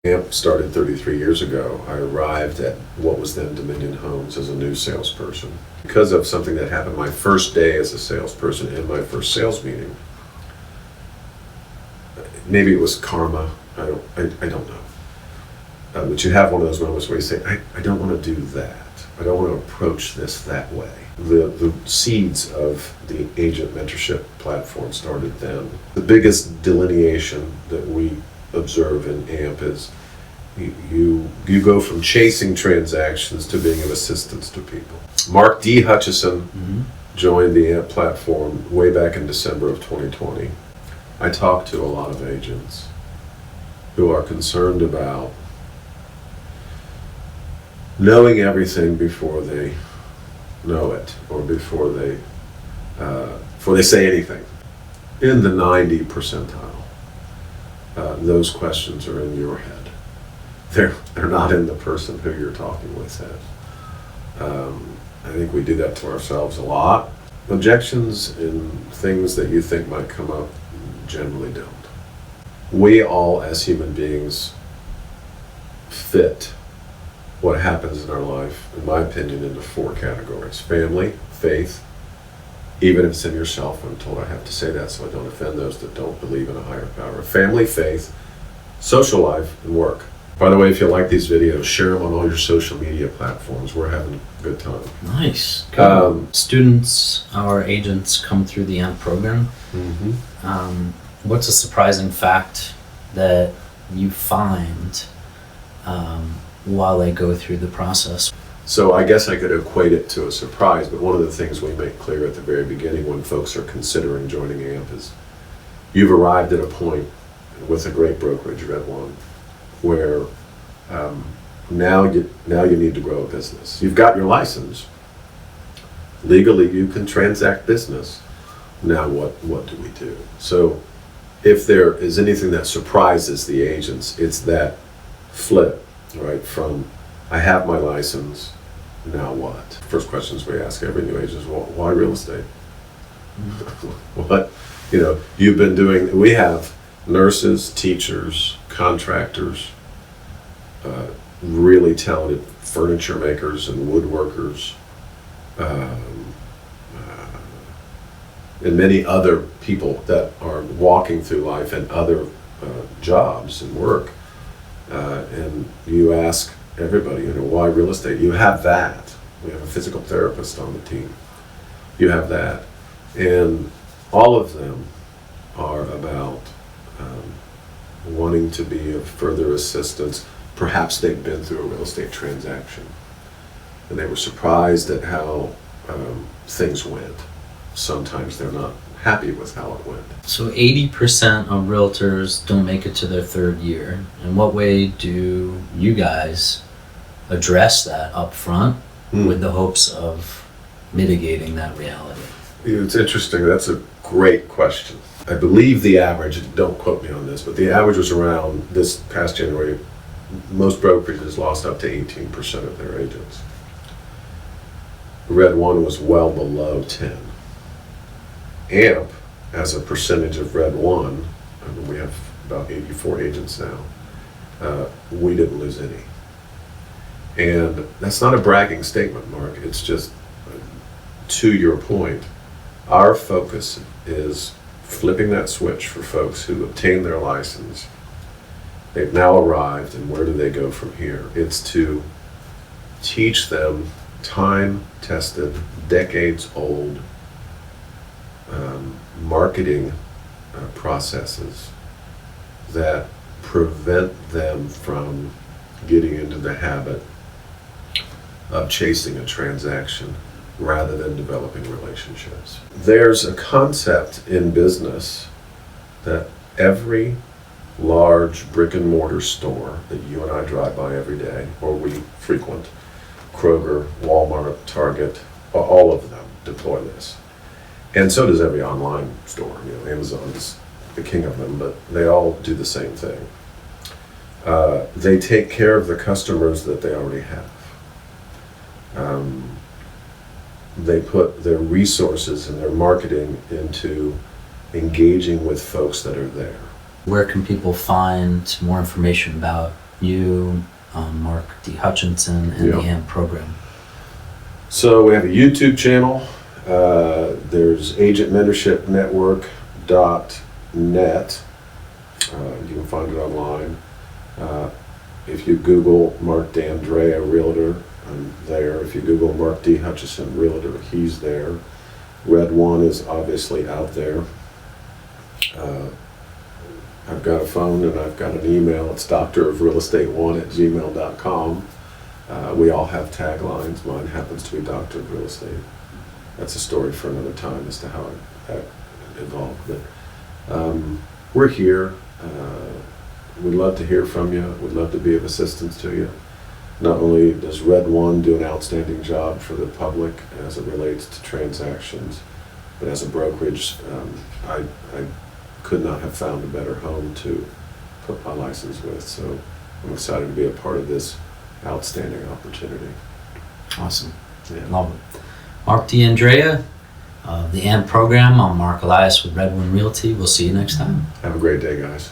AMP started 33 years ago. I arrived at what was then Dominion Homes as a new salesperson. Because of something that happened my first day as a salesperson in my first sales meeting, maybe it was karma, I don't know. But you have one of those moments where you say, I don't want to do that. I don't want to approach this that way. The seeds of the agent mentorship platform started then. The biggest delineation that we observe in AMP is you go from chasing transactions to being of assistance to people. Mark D. Hutchison joined the AMP platform way back in December of 2020. I talked to a lot of agents who are concerned about knowing everything before they know it, or before they say anything. In the 90 percentile, those questions are in your head. They're not in the person who you're talking with head. I think we do that to ourselves a lot. Objections and things that you think might come up generally don't. We all, as human beings, fit what happens in our life, in my opinion, into 4 categories: family, faith, even if it's in yourself. I'm told I have to say that so I don't offend those that don't believe in a higher power. Family, faith, social life, and work. By the way, if you like these videos, share them on all your social media platforms. We're having a good time. Nice. Students, our agents, come through the AMP program. What's a surprising fact that you find while they go through the process? So I guess I could equate it to a surprise, but one of the things we make clear at the very beginning when folks are considering joining AMP is you've arrived at a point with a great brokerage, Red One, where now you need to grow a business. You've got your license. Legally, you can transact business. Now what do we do? So if there is anything that surprises the agents, it's that flip, right? From I have my license, now what? First questions we ask every new agent is, well, why real estate? What? You've been doing, we have nurses, teachers, contractors, really talented furniture makers and woodworkers, and many other people that are walking through life and other jobs and work. And you ask everybody, why real estate? You have that. We have a physical therapist on the team. You have that. And all of them are about wanting to be of further assistance. Perhaps they've been through a real estate transaction and they were surprised at how things went. Sometimes they're not happy with how it went. So 80% of realtors don't make it to their 3rd year. In what way do you guys address that up front with the hopes of mitigating that reality? It's interesting. That's a great question. I believe the average, don't quote me on this, but the average was around this past January, most brokerages lost up to 18% of their agents. Red One was well below 10. AMP, as a percentage of Red One, we have about 84 agents now, we didn't lose any. And that's not a bragging statement, Mark. It's just, to your point, our focus is flipping that switch for folks who obtain their license. They've now arrived, and where do they go from here? It's to teach them time-tested, decades-old marketing processes that prevent them from getting into the habit of chasing a transaction rather than developing relationships. There's a concept in business that every large brick and mortar store that you and I drive by every day, or we frequent, Kroger, Walmart, Target, all of them deploy this. And so does every online store. Amazon is the king of them, but they all do the same thing. They take care of the customers that they already have. They put their resources and their marketing into engaging with folks that are there. Where can people find more information about you, Mark D. Hutchinson, and Yeah. the AMP program? So we have a YouTube channel. There's agentmentorshipnetwork.net. You can find it online. If you Google Mark DeAndrea Realtor, I'm there. If you Google Mark D. Hutchinson Realtor, he's there. Red One is obviously out there. I've got a phone and I've got an email. It's doctorofrealestate1@gmail.com. We all have taglines. Mine happens to be Doctor of Real Estate. That's a story for another time as to how that evolved. But we're here. We'd love to hear from you. We'd love to be of assistance to you. Not only does Red One do an outstanding job for the public as it relates to transactions, but as a brokerage, I could not have found a better home to put my license with. So I'm excited to be a part of this outstanding opportunity. Awesome. Yeah. Love it. Mark DeAndrea of the AMP program. I'm Marc Elias with Red One Realty. We'll see you next time. Have a great day, guys.